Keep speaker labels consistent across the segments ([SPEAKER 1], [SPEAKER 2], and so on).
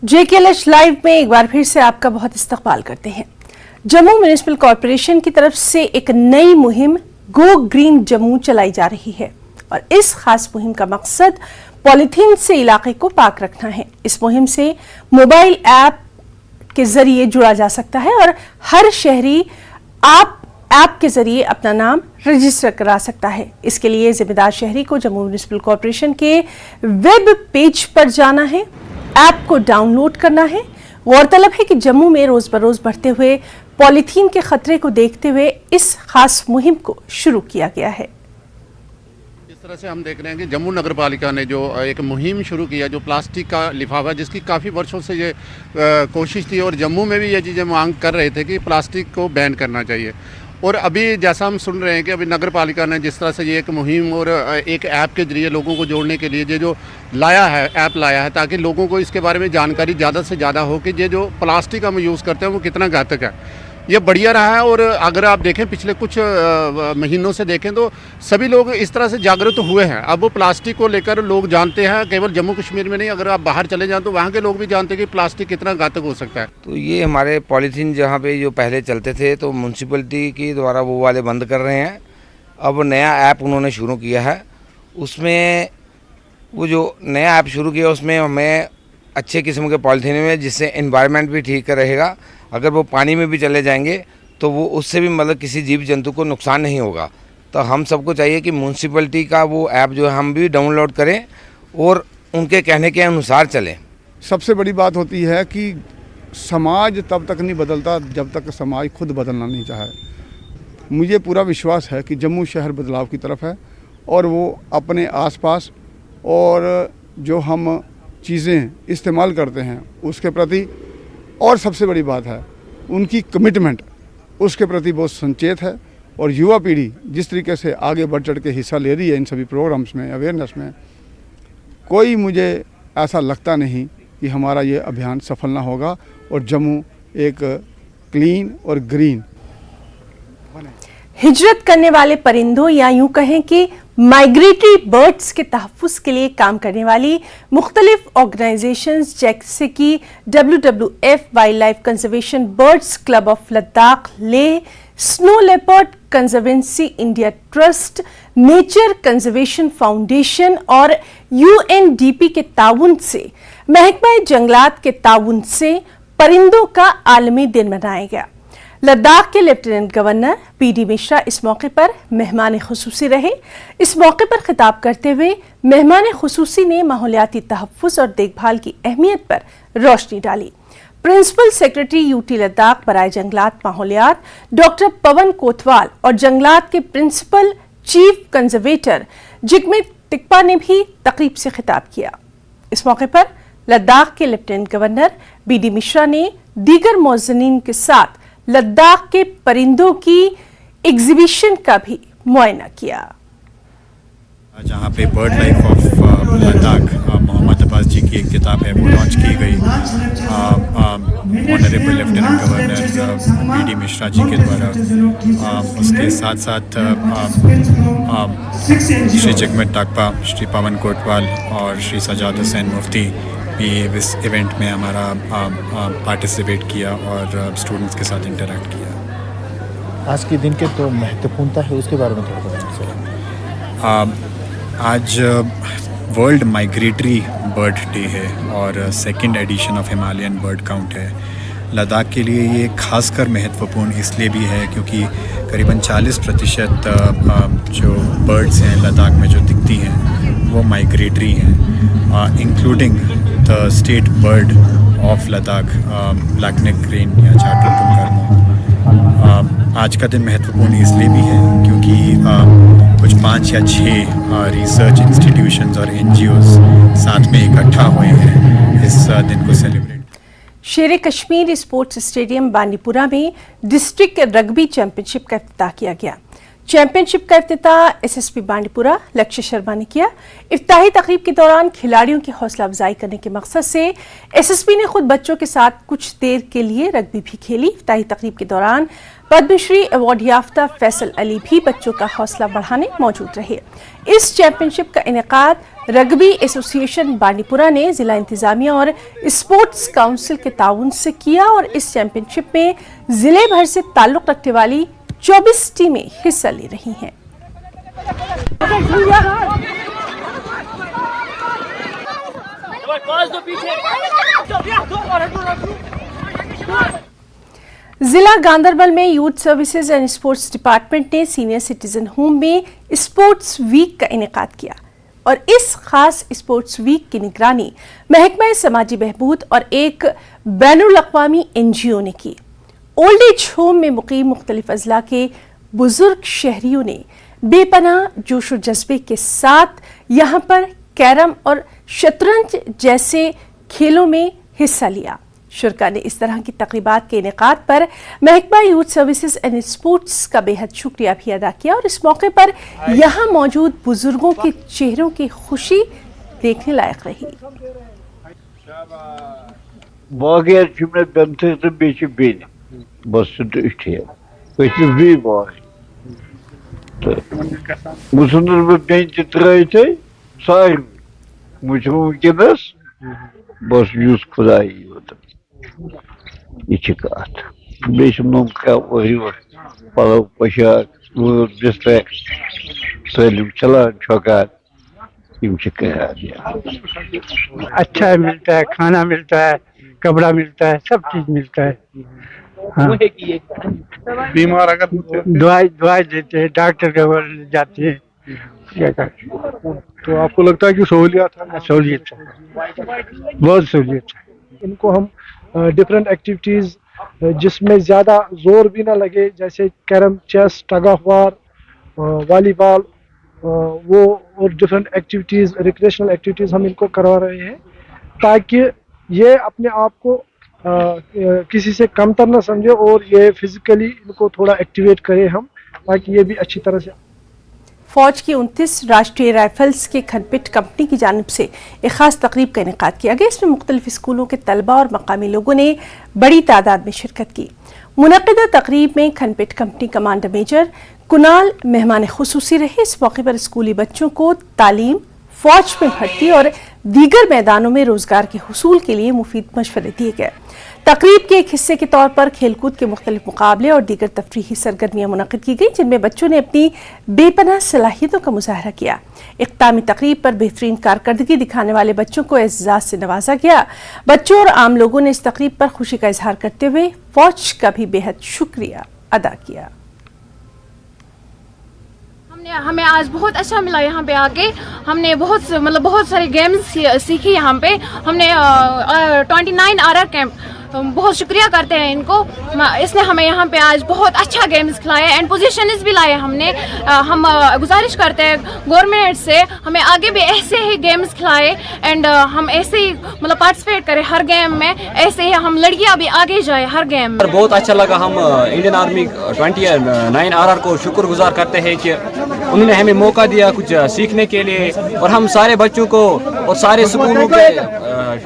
[SPEAKER 1] JKLH live में एक बार फिर से आपका बहुत इस्तकबाल करते हैं। जम्मू म्युनिसिपल कॉरपोरेशन की तरफ से एक नई मुहिम गो ग्रीन जम्मू चलाई जा रही है और इस खास मुहिम का मकसद पॉलीथीन से इलाके को पाक रखना है। इस मुहिम से मोबाइल ऐप के जरिए जुड़ा जा सकता है और हर शहरी ऐप के जरिए अपना नाम रजिस्टर करा सकता है। इसके लिए जिम्मेदार शहरी को जम्मू म्युनिसिपल कॉरपोरेशन के वेब पेज पर जाना है, ऐप को डाउनलोड करना है। गौरतलब है कि जम्मू में रोज बरोज बढ़ते हुए पॉलीथीन के खतरे को देखते हुए इस खास मुहिम को शुरू किया गया है।
[SPEAKER 2] इस तरह से हम देख रहे हैं कि जम्मू नगर पालिका ने जो एक मुहिम शुरू किया, जो प्लास्टिक का लिफाफा, जिसकी काफ़ी वर्षों से ये कोशिश थी और जम्मू में भी ये चीज़ें मांग कर रहे थे कि प्लास्टिक को बैन करना चाहिए। और अभी जैसा हम सुन रहे हैं कि अभी नगर पालिका ने जिस तरह से ये एक मुहिम और एक ऐप के जरिए लोगों को जोड़ने के लिए ये जो लाया है, ऐप लाया है, ताकि लोगों को इसके बारे में जानकारी ज़्यादा से ज़्यादा हो कि ये जो प्लास्टिक हम यूज़ करते हैं वो कितना घातक है। ये बढ़िया रहा है और अगर आप देखें पिछले कुछ महीनों से देखें तो सभी लोग इस तरह से जागरूक हुए हैं। अब वो प्लास्टिक को लेकर लोग जानते हैं, केवल जम्मू कश्मीर में नहीं, अगर आप बाहर चले जाएं तो वहाँ के लोग भी जानते हैं कि प्लास्टिक कितना घातक हो सकता है।
[SPEAKER 3] तो ये हमारे पॉलीथीन जहाँ पे जो पहले चलते थे तो म्यूनसिपलिटी के द्वारा वो वाले बंद कर रहे हैं। अब नया ऐप उन्होंने शुरू किया है, उसमें वो जो नया ऐप शुरू किया उसमें हमें अच्छे किस्म के पॉलीथीन में, जिससे एनवायरनमेंट भी ठीक रहेगा। अगर वो पानी में भी चले जाएंगे तो वो उससे भी मतलब किसी जीव जंतु को नुकसान नहीं होगा। तो हम सबको चाहिए कि म्यूनसिपलिटी का वो ऐप जो है हम भी डाउनलोड करें और उनके कहने के अनुसार चलें।
[SPEAKER 4] सबसे बड़ी बात होती है कि समाज तब तक नहीं बदलता जब तक समाज खुद बदलना नहीं चाहे। मुझे पूरा विश्वास है कि जम्मू शहर बदलाव की तरफ है और वो अपने आसपास और जो हम चीज़ें इस्तेमाल करते हैं उसके प्रति, और सबसे बड़ी बात है उनकी कमिटमेंट, उसके प्रति बहुत संचेत है। और युवा पीढ़ी जिस तरीके से आगे बढ़ चढ़ के हिस्सा ले रही है इन सभी प्रोग्राम्स में, अवेयरनेस में, कोई मुझे ऐसा लगता नहीं कि हमारा ये अभियान सफल ना होगा और जम्मू एक क्लीन और ग्रीन बने।
[SPEAKER 1] हिजरत करने वाले परिंदों या यूं कहें कि माइग्रेटरी बर्ड्स के तहफ़्फ़ुज़ के लिए काम करने वाली मुख्तलिफ ऑर्गेनाइजेशंस जैसे कि WWF wild life conservation, birds club of Ladakh, Leh, snow leopard conservancy India trust, nature conservation foundation और UNDP के ताउन से, महकमा जंगलात के ताउन से परिंदों का आलमी दिन मनाया गया। लद्दाख के लेफ्टिनेंट गवर्नर PD मिश्रा इस मौके पर मेहमान खुसूसी रहे। इस मौके पर खिताब करते हुए मेहमान खुसूसी ने माहौलियाती तहफ़्फ़ुज़ और देखभाल की अहमियत पर रोशनी डाली। प्रिंसिपल सेक्रेटरी UT लद्दाख बराए जंगलात माहौलियात डॉक्टर पवन कोतवाल और जंगलात के प्रिंसिपल चीफ कंजर्वेटर जिगमित टिकपा ने भी तकरीब से खिताब किया। इस मौके पर लद्दाख के लेफ्टिनेंट गवर्नर BD मिश्रा ने दीगर मौज़नीन के साथ लद्दाख के परिंदों की एग्जीबिशन का भी मुआयना किया।
[SPEAKER 5] जहाँ पे bird life of Ladakh Mohammad Abbas ji की एक किताब है वो लॉन्च की गई honourable lieutenant governor BD Mishra ji के द्वारा। उसके साथ साथ श्री जिगमित टिकपा, श्री पवन कोतवाल और श्री सजाद हुसैन मुफ्ती भी इस इवेंट में हमारा पार्टिसिपेट किया और स्टूडेंट्स के साथ इंटरेक्ट किया।
[SPEAKER 6] आज के दिन के तो महत्वपूर्णता है, उसके बारे में थोड़ा बताइए।
[SPEAKER 5] आज वर्ल्ड माइग्रेटरी बर्ड डे है और second edition of Himalayan bird count है। लद्दाख के लिए ये खासकर महत्वपूर्ण इसलिए भी है क्योंकि करीबन 40% जो बर्ड्स हैं लद्दाख में जो दिखती हैं वो माइग्रेटरी हैं, including the state bird of Ladakh black neck crane या चार्टल कुनकर्मो। आज का दिन महत्वपूर्ण इसलिए भी है क्योंकि कुछ 5 या 6 रिसर्च इंस्टीट्यूशंस और NGOs साथ में इकट्ठा हुए हैं इस दिन को सेलिब्रेट।
[SPEAKER 1] शेर कश्मीर स्पोर्ट्स स्टेडियम बांडीपुरा में डिस्ट्रिक्ट रग्बी चैंपियनशिप का इफ्तिताह किया गया। चैंपियनशिप का इफ्तिताह एसएसपी बांडीपुरा लक्ष्य शर्मा ने किया। इफ्तिताही तकरीब के दौरान खिलाड़ियों की हौसला अफजाई करने के मकसद से एसएसपी ने खुद बच्चों के साथ कुछ देर के लिए रग्बी भी खेली। इफ्तिताही तकरीब के दौरान पद्मश्री अवार्ड याफ्ता फैसल अली भी बच्चों का हौसला बढ़ाने मौजूद रहे। इस चैंपियनशिप का इनेकाद रग्बी एसोसिएशन बांडीपुरा ने जिला इंतजामिया और स्पोर्ट्स काउंसिल के ताउन से किया और इस चैंपियनशिप में जिले भर से ताल्लुक रखने वाली 24 टीमें हिस्सा ले रही हैं। जिला गांधरबल में youth services and sports department ने सीनियर सिटीजन होम में स्पोर्ट्स वीक का इनेकाद किया और इस खास स्पोर्ट्स वीक की निगरानी महकमा समाजी बहबूद और एक बैनुल अक़वामी NGO ने की। ओल्ड एज होम में मुकीम मुख्तलिफ अजला के बुजुर्ग शहरियों ने बेपनाह जोश और जज्बे के साथ यहाँ पर कैरम और शतरंज जैसे खेलों में हिस्सा लिया। शुरका ने इस तरह की तकरीबात के इनेकाद पर महकमा यूथ सर्विसेज एंड स्पोर्ट्स का बेहद शुक्रिया भी अदा किया और इस मौके पर यहाँ मौजूद बुजुर्गों के चेहरों की खुशी देखने लायक रही।
[SPEAKER 7] बस यूज खुदा ये कत बेम पलो पोशाक डिस्ट्रैक्ट सैलूम चलान चौकान
[SPEAKER 8] अच्छा मिलता है, खाना मिलता है, कपड़ा मिलता है, सब चीज मिलता है। हाँ।
[SPEAKER 4] बीमार अगर
[SPEAKER 8] दवाई देते हैं, डॉक्टर के पास जाते हैं। क्या
[SPEAKER 4] तो आपको लगता है कि सहूलियत है?
[SPEAKER 8] सहूलियत है, बहुत सहूलियत है।
[SPEAKER 9] इनको हम डिफरेंट एक्टिविटीज़ जिसमें ज़्यादा जोर भी ना लगे, जैसे carrom, chess, tug of war, volleyball, वो और डिफरेंट एक्टिविटीज़, रिक्रिएशनल एक्टिविटीज़ हम इनको करवा रहे हैं ताकि ये अपने आप को किसी से कमतर ना समझे और ये फिजिकली इनको थोड़ा एक्टिवेट करें हम, ताकि ये भी अच्छी तरह से।
[SPEAKER 1] फौज की 29 राष्ट्रीय राइफल्स के खनपिट कंपनी की जानिब से एक खास तकरीब का इनेकाद किया गया। इसमें मुख्तलिफ स्कूलों के तलबा और मकामी लोगों ने बड़ी तादाद में शिरकत की। मुनक़िदा तकरीब में खनपिट कंपनी कमांडर मेजर कुनाल मेहमान खुसूसी रहे। इस मौके पर स्कूली बच्चों को तालीम, फौज में भर्ती और दीगर मैदानों में रोजगार के हुसूल के लिए मुफीद मशवरे दिए गए। तकरीब के एक हिस्से के तौर पर खेलकूद के मुख्तलिफ मुकाबले और दीगर तफरीही सरगर्मियां मुनक़िद की गई, जिनमें बच्चों ने अपनी बेपनाह सलाहियतों का मुजाहरा किया। इख्तितामी तकरीब पर बेहतरीन कारकर्दगी दिखाने वाले बच्चों को एज़ाज़ से नवाजा गया। बच्चों और आम लोगों ने इस तकरीब पर खुशी का इजहार करते हुए फौज का भी बेहद शुक्रिया अदा किया।
[SPEAKER 10] हमें आज बहुत अच्छा मिला यहाँ पे आके। हमने बहुत सारे गेम्स सीखी यहाँ पे। हमने 29 RR कैंप, बहुत शुक्रिया करते हैं इनको, इसने हमें यहाँ पे आज बहुत अच्छा गेम्स खिलाया एंड पोजीशंस भी लाए हमने। हम गुजारिश करते हैं गवर्नमेंट से हमें आगे भी ऐसे ही गेम्स खिलाए एंड हम ऐसे ही पार्टिसिपेट करें हर गेम में, ऐसे ही हम लड़कियाँ भी आगे जाए हर गेम में।
[SPEAKER 11] बहुत अच्छा लगा। हम इंडियन आर्मी 29 RR को शुक्रगुजार करते हैं कि उन्होंने हमें मौका दिया कुछ सीखने के लिए, और हम सारे बच्चों को और सारे स्कूलों के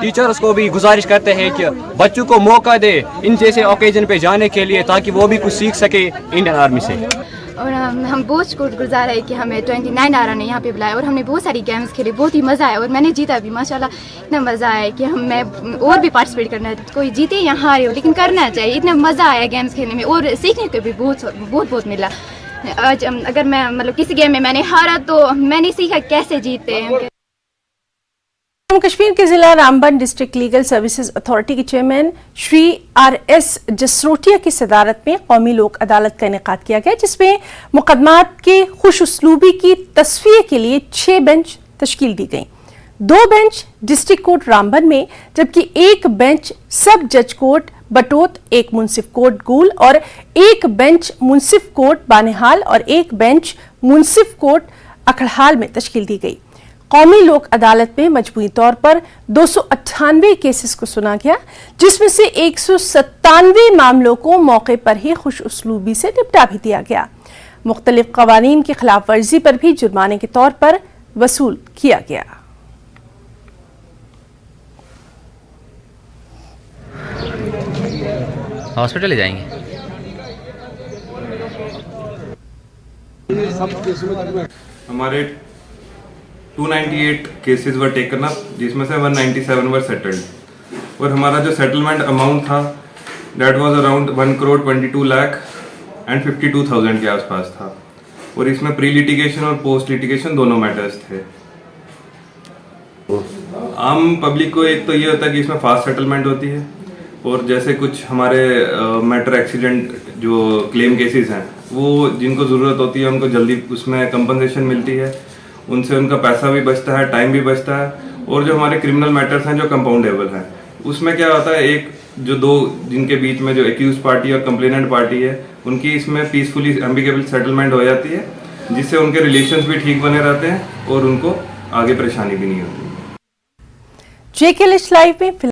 [SPEAKER 11] टीचर्स को भी गुजारिश करते हैं कि बच्चों को मौका दे इन जैसे ओकेजन पे जाने के लिए, ताकि वो भी कुछ सीख सके इंडियन आर्मी से।
[SPEAKER 12] और हम बहुत शुक्रगुजार है कि हमें 29 RR ने यहाँ पे बुलाया और हमने बहुत सारी गेम्स खेली, बहुत ही मज़ा आया और मैंने जीता भी माशाल्लाह। इतना मज़ा आया कि मैं और भी पार्टिसिपेट करना है, कोई जीते या हारे हो लेकिन करना चाहिए। इतना मज़ा आया गेम्स खेलने में और सीखने को भी बहुत मिला। आज अगर मैं किसी गेम में मैंने हारा तो मैंने सीखा कैसे जीते हैं।
[SPEAKER 1] जम्मू कश्मीर के जिला Ramban district legal services authority के चेयरमैन श्री RS जसरोटिया की सदारत में कौमी लोक अदालत का इनेकाद किया गया, जिसमें मुकदमात के खुश उसलूबी की तस्फिये के लिए 6 बेंच तश्कील दी गई। 2 बेंच डिस्ट्रिक्ट कोर्ट रामबन में, जबकि 1 बेंच सब जज कोर्ट बटोत, 1 मुंसिफ कोर्ट गूल और 1 बेंच मुंसिफ कोर्ट बानेहाल और 1 बेंच मुंसिफ कोर्ट अखड़हाल में तश्कील दी गई। कौमी लोक अदालत में मजबूरी तौर पर 298 केसेस को सुना गया, जिसमें से 197 मामलों को मौके पर ही खुश उसलूबी से निपटा भी दिया गया। मुख्तलिफ कवानीन की खिलाफ वर्जी पर भी जुर्माने के तौर पर वसूल किया गया।
[SPEAKER 13] हॉस्पिटल ले जाएंगे।
[SPEAKER 14] हमारे 298 केसेस वर टेकन अप, जिसमें से 197 वर सेटल्ड, और हमारा जो सेटलमेंट अमाउंट था दैट वाज अराउंड 1,22,52,000 के आसपास था, और इसमें प्री लिटिगेशन और पोस्ट लिटिगेशन दोनों मैटर्स थे। आम पब्लिक को एक तो ये होता है कि इसमें फास्ट सेटलमेंट होती है, और जैसे कुछ हमारे मैटर एक्सीडेंट जो क्लेम केसेस हैं वो जिनको ज़रूरत होती है उनको जल्दी उसमें कंपनसेशन मिलती है, उनसे उनका पैसा भी बचता है, टाइम भी बचता है। और जो हमारे क्रिमिनल मैटर्स हैं जो कंपाउंडेबल हैं, उसमें क्या होता है, एक जो दो जिनके बीच में जो एक्यूज पार्टी और कंप्लेनेंट पार्टी है उनकी इसमें पीसफुली एम्बिकेबल सेटलमेंट हो जाती है, जिससे उनके रिलेशंस भी ठीक बने रहते हैं और उनको आगे परेशानी भी नहीं होती।
[SPEAKER 1] JKLH लाइव में